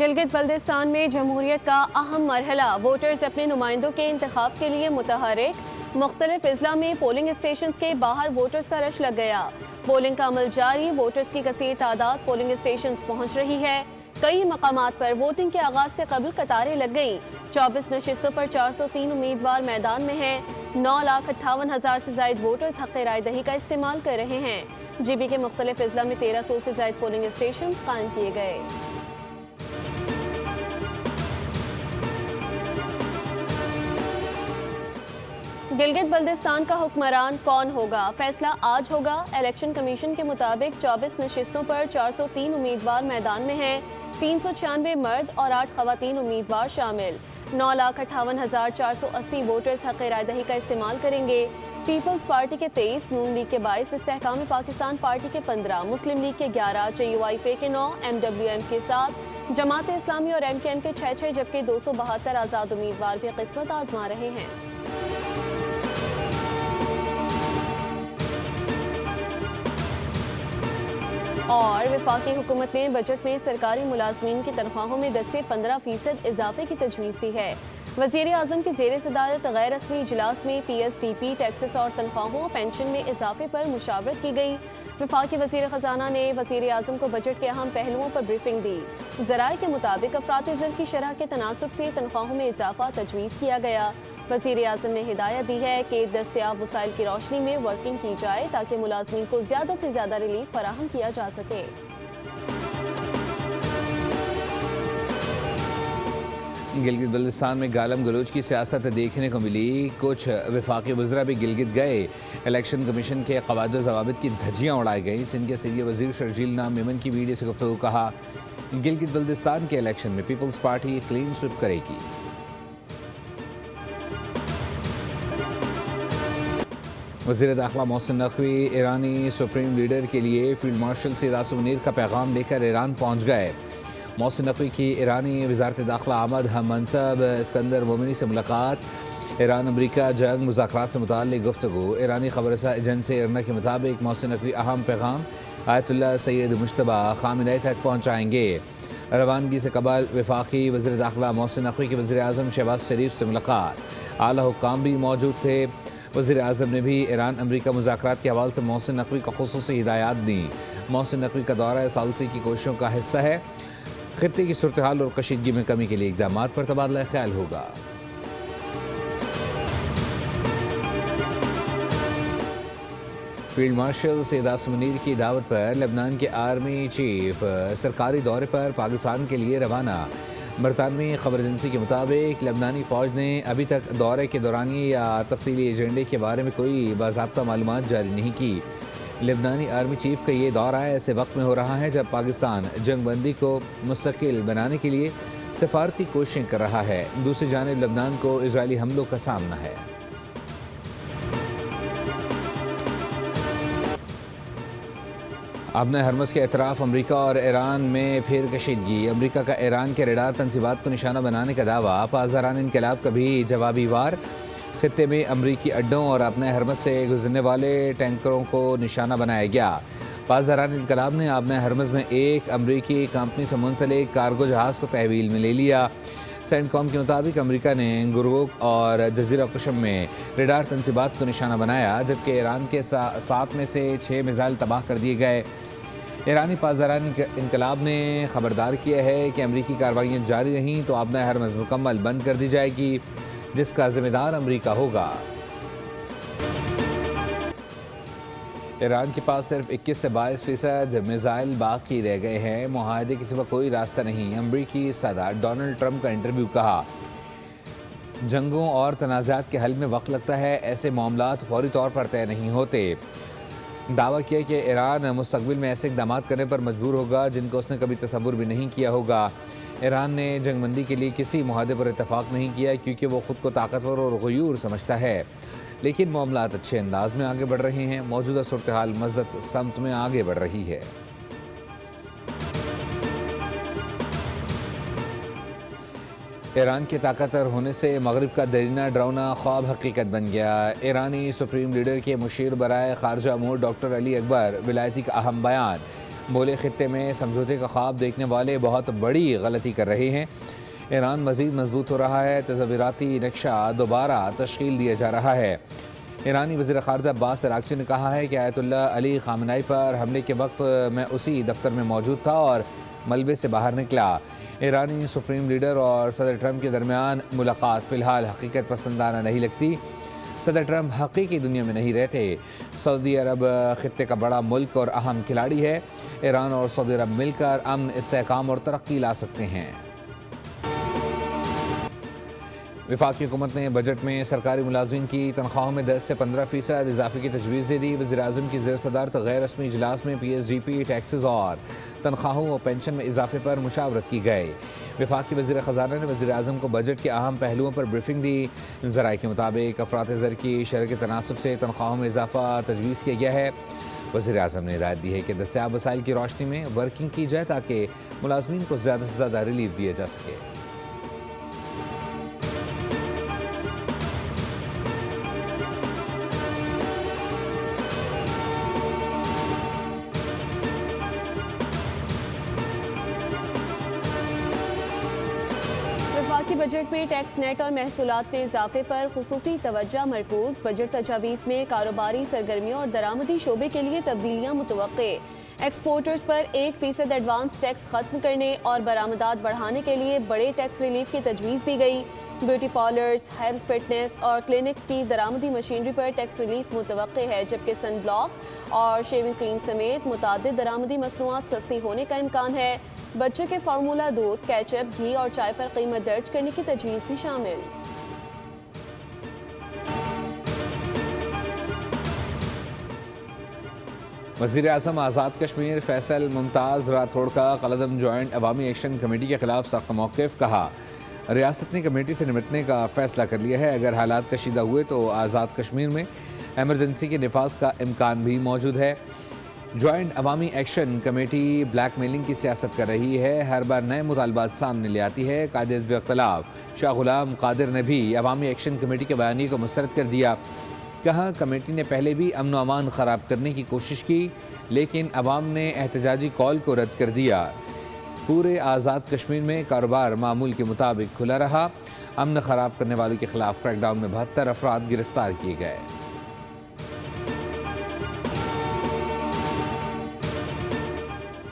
گلگت بلتستان میں جمہوریت کا اہم مرحلہ، ووٹرز اپنے نمائندوں کے انتخاب کے لیے متحرک۔ مختلف اضلاع میں پولنگ اسٹیشنز کے باہر ووٹرز کا رش لگ گیا۔ پولنگ کا عمل جاری، ووٹرز کی کثیر تعداد پولنگ اسٹیشنز پہنچ رہی ہے۔ کئی مقامات پر ووٹنگ کے آغاز سے قبل قطاریں لگ گئیں۔ 24 نشستوں پر 403 امیدوار میدان میں ہیں۔ 9,58,000 سے زائد ووٹرز حق رائے دہی کا استعمال کر رہے ہیں۔ جی بی کے مختلف اضلاع میں 1300 سے زائد پولنگ اسٹیشنز قائم کیے گئے۔ گلگت بلتستان کا حکمران کون ہوگا؟ فیصلہ آج ہوگا۔ الیکشن کمیشن کے مطابق 24 نشستوں پر 403 امیدوار میدان میں ہیں۔ 396 مرد اور 8 خواتین امیدوار شامل۔ 9,58,480 ووٹرز حق رائے دہی کا استعمال کریں گے۔ پیپلز پارٹی کے 23، نون لیگ کے 22، استحکام پاکستان پارٹی کے 15، مسلم لیگ کے 11، JUIF کے 9، MWM کے 7، جماعت اسلامی اور MKM کے 6 جبکہ 272 آزاد امیدوار بھی قسمت آزما رہے ہیں۔ اور وفاقی حکومت نے بجٹ میں سرکاری ملازمین کی تنخواہوں میں 10 سے 15% اضافے کی تجویز دی ہے۔ وزیر اعظم کی زیر صدارت غیر رسمی اجلاس میں PSDP ٹیکسز اور تنخواہوں پینشن میں اضافے پر مشاورت کی گئی۔ وفاقی وزیر خزانہ نے وزیر اعظم کو بجٹ کے اہم پہلوؤں پر بریفنگ دی۔ ذرائع کے مطابق افراط زر کی شرح کے تناسب سے تنخواہوں میں اضافہ تجویز کیا گیا۔ وزیر اعظم نے ہدایت دی ہے کہ دستیاب وسائل کی روشنی میں ورکنگ کی جائے تاکہ ملازمین کو زیادہ سے زیادہ ریلیف فراہم کیا جا سکے۔ گلگت بلتستان میں گالم گلوچ کی سیاست دیکھنے کو ملی۔ کچھ وفاقی وزراء بھی گلگت گئے۔ الیکشن کمیشن کے قواعد و ضوابط کی دھجیاں اڑائی گئیں۔ سندھ کے سینئر وزیر شرجیل نام میمن کی ویڈیو سے گفتگو کہا گلگت بلتستان کے الیکشن میں پیپلز پارٹی کلین سویپ کرے گی۔ وزیر داخلہ محسن نقوی ایرانی سپریم لیڈر کے لیے فیلڈ مارشل سید عاصم منیر کا پیغام لے کر ایران پہنچ گئے۔ محسن نقوی کی ایرانی وزارت داخلہ آمد ہم منصب اسکندر مومنی سے ملاقات۔ ایران امریکہ جنگ مذاکرات سے متعلق گفتگو۔ ایرانی خبر رساں ایجنسی ارنا کے مطابق محسن نقوی اہم پیغام آیت اللہ سید مجتبی خامنئی تک پہنچائیں گے۔ روانگی سے قبل وفاقی وزیر داخلہ محسن نقوی کی وزیر اعظم شہباز شریف سے ملاقات۔ اعلیٰ حکام بھی موجود تھے۔ وزیر اعظم نے بھی ایران امریکہ مذاکرات کے حوالے سے محسن نقوی کو خصوصی ہدایات دیں۔ محسن نقوی کا دورہ ثالثی کی کوششوں کا حصہ ہے۔ خطے کی صورتحال اور کشیدگی میں کمی کے لیے اقدامات پر تبادلہ خیال ہوگا۔ فیلڈ مارشل سید عاصم منیر کی دعوت پر لبنان کے آرمی چیف سرکاری دورے پر پاکستان کے لیے روانہ۔ برطانوی خبر ایجنسی کے مطابق لبنانی فوج نے ابھی تک دورے کے دورانیے یا تفصیلی ایجنڈے کے بارے میں کوئی باضابطہ معلومات جاری نہیں کی۔ لبنانی آرمی چیف کا یہ دورہ ایسے وقت میں ہو رہا ہے جب پاکستان جنگ بندی کو مستقل بنانے کے لیے سفارتی کوششیں کر رہا ہے۔ دوسری جانب لبنان کو اسرائیلی حملوں کا سامنا ہے۔ ابن ہرمز کے اطراف امریکہ اور ایران میں پھر کشیدگی۔ امریکہ کا ایران کے ریڈار تنصیبات کو نشانہ بنانے کا دعویٰ۔ پاسداران انقلاب کا بھی جوابی وار۔ خطے میں امریکی اڈوں اور ابن ہرمز سے گزرنے والے ٹینکروں کو نشانہ بنایا گیا۔ پاسداران انقلاب نے ابن ہرمز میں ایک امریکی کمپنی سے منسلک کارگو جہاز کو تحویل میں لے لیا۔ سینٹ کام کے مطابق امریکہ نے گروک اور جزیرہ قشم میں ریڈار تنصیبات کو نشانہ بنایا جبکہ ایران کے 7 میں سے 6 میزائل تباہ کر دیے گئے۔ ایرانی پاسداران انقلاب نے خبردار کیا ہے کہ امریکی کارروائیاں جاری رہیں تو ابن ہرمز مکمل بند کر دی جائے گی جس کا ذمہ دار امریکہ ہوگا۔ ایران کے پاس صرف 21 سے 22% میزائل باقی رہ گئے ہیں۔ معاہدے کے سوا کوئی راستہ نہیں۔ امریکی صدر ڈونلڈ ٹرمپ کا انٹرویو۔ کہا جنگوں اور تنازعات کے حل میں وقت لگتا ہے، ایسے معاملات فوری طور پر طے نہیں ہوتے۔ دعویٰ کیا کہ ایران مستقبل میں ایسے اقدامات کرنے پر مجبور ہوگا جن کو اس نے کبھی تصور بھی نہیں کیا ہوگا۔ ایران نے جنگ بندی کے لیے کسی معاہدے پر اتفاق نہیں کیا کیونکہ وہ خود کو طاقتور اور غیور سمجھتا ہے، لیکن معاملات اچھے انداز میں آگے بڑھ رہے ہیں۔ موجودہ صورتحال مثبت سمت میں آگے بڑھ رہی ہے۔ ایران کے طاقتور ہونے سے مغرب کا دیرینہ ڈراؤنا خواب حقیقت بن گیا۔ ایرانی سپریم لیڈر کے مشیر برائے خارجہ امور ڈاکٹر علی اکبر ولایتی کا اہم بیان۔ بولے خطے میں سمجھوتے کا خواب دیکھنے والے بہت بڑی غلطی کر رہے ہیں۔ ایران مزید مضبوط ہو رہا ہے، تصوراتی نقشہ دوبارہ تشکیل دیا جا رہا ہے۔ ایرانی وزیر خارجہ عباس عراقچی نے کہا ہے کہ آیت اللہ علی خامنائی پر حملے کے وقت میں اسی دفتر میں موجود تھا اور ملبے سے باہر نکلا۔ ایرانی سپریم لیڈر اور صدر ٹرمپ کے درمیان ملاقات فی الحال حقیقت پسندانہ نہیں لگتی۔ صدر ٹرمپ حقیقی دنیا میں نہیں رہتے۔ سعودی عرب خطے کا بڑا ملک اور اہم کھلاڑی ہے۔ ایران اور سعودی عرب مل کر امن، استحکام اور ترقی لا سکتے ہیں۔ وفاقی حکومت نے بجٹ میں سرکاری ملازمین کی تنخواہوں میں 10 سے 15% اضافے کی تجویز دے دی۔ وزیر اعظم کی زیر صدارت غیر رسمی اجلاس میں P S D P, taxes اور تنخواہوں و پینشن میں اضافے پر مشاورت کی گئی۔ وفاقی وزیر خزانہ نے وزیر اعظم کو بجٹ کے اہم پہلوؤں پر بریفنگ دی۔ ذرائع کے مطابق افراط زر کی شرح کے تناسب سے تنخواہوں میں اضافہ تجویز کیا گیا ہے۔ وزیر اعظم نے ہدایت دی ہے کہ دستیاب وسائل کی روشنی میں ورکنگ کی جائے تاکہ ملازمین کو زیادہ سے زیادہ ریلیف دیا جا سکے۔ وفاقی بجٹ میں ٹیکس نیٹ اور محصولات میں اضافے پر خصوصی توجہ مرکوز۔ بجٹ تجاویز میں کاروباری سرگرمیوں اور درآمدی شعبے کے لیے تبدیلیاں متوقع۔ ایکسپورٹرز پر 1% ایڈوانس ٹیکس ختم کرنے اور برآمدات بڑھانے کے لیے بڑے ٹیکس ریلیف کی تجویز دی گئی۔ بیوٹی پارلرز، ہیلتھ فٹنس اور کلینکس کی درآمدی مشینری پر ٹیکس ریلیف متوقع ہے، جبکہ سن بلاک اور شیونگ کریم سمیت متعدد درآمدی مصنوعات سستی ہونے کا امکان ہے۔ بچوں کے فارمولا دودھ، کیچپ، گھی اور چائے پر قیمت درج کرنے کی تجویز بھی شامل۔ وزیر اعظم آزاد کشمیر فیصل ممتاز راٹھوڑ کا کالعدم جوائنٹ عوامی ایکشن کمیٹی کے خلاف سخت موقف۔ کہا، ریاست نے کمیٹی سے نمٹنے کا فیصلہ کر لیا ہے۔ اگر حالات کشیدہ ہوئے تو آزاد کشمیر میں ایمرجنسی کے نفاذ کا امکان بھی موجود ہے۔ جوائنٹ عوامی ایکشن کمیٹی بلیک میلنگ کی سیاست کر رہی ہے، ہر بار نئے مطالبات سامنے لے آتی ہے۔ قائد حزب اختلاف شاہ غلام قادر نے بھی عوامی ایکشن کمیٹی کے بیانیے کو مسترد کر دیا۔ کہا، کمیٹی نے پہلے بھی امن و امان خراب کرنے کی کوشش کی، لیکن عوام نے احتجاجی کال کو رد کر دیا۔ پورے آزاد کشمیر میں کاروبار معمول کے مطابق کھلا رہا۔ امن خراب کرنے والوں کے خلاف کریک ڈاؤن میں 72 افراد گرفتار کیے گئے۔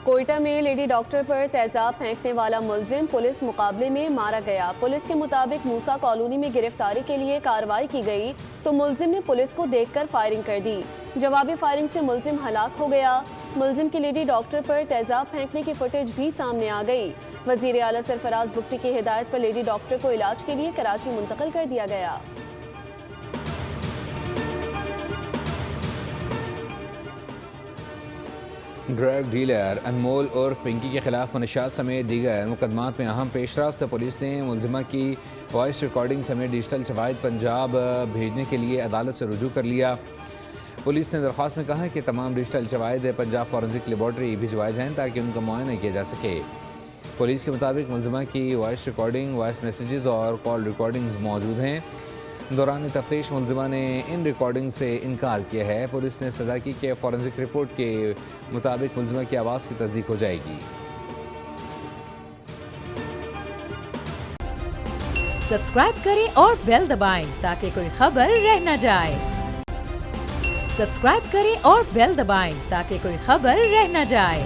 کوئٹہ میں لیڈی ڈاکٹر پر تیزاب پھینکنے والا ملزم پولیس مقابلے میں مارا گیا۔ پولیس کے مطابق موسیٰ کالونی میں گرفتاری کے لیے کارروائی کی گئی تو ملزم نے پولیس کو دیکھ کر فائرنگ کر دی۔ جوابی فائرنگ سے ملزم ہلاک ہو گیا۔ ملزم کی لیڈی ڈاکٹر پر تیزاب پھینکنے کی فوٹیج بھی سامنے آ گئی۔ وزیر اعلیٰ سرفراز بگٹی کی ہدایت پر لیڈی ڈاکٹر کو علاج کے لیے کراچی منتقل کر دیا گیا۔ ڈرگ ڈیلر انمول عرف پنکی کے خلاف منشیات سمیت دیگر مقدمات میں اہم پیش رفت۔ پولیس نے ملزمہ کی وائس ریکارڈنگ سمیت ڈیجیٹل شواہد پنجاب بھیجنے کے لیے عدالت سے رجوع کر لیا۔ پولیس نے درخواست میں کہا کہ تمام ڈیجیٹل شواہد پنجاب فورنزک لیبارٹری بھجوائے جائیں تاکہ ان کا معائنہ کیا جا سکے۔ پولیس کے مطابق ملزمہ کی وائس ریکارڈنگ، وائس میسیجز اور کال ریکارڈنگز موجود ہیں۔ دوران تفتیش ملزمہ نے ان ریکارڈنگ سے انکار کیا ہے۔ پولیس نے سزا کی کہ فورنزک رپورٹ کے مطابق ملزمہ کی آواز کی تصدیق ہو جائے گی۔ سبسکرائب کریں اور بیل دبائیں تاکہ کوئی خبر رہ نہ جائے۔ سبسکرائب کریں اور بیل دبائیں تاکہ کوئی خبر رہ نہ جائے۔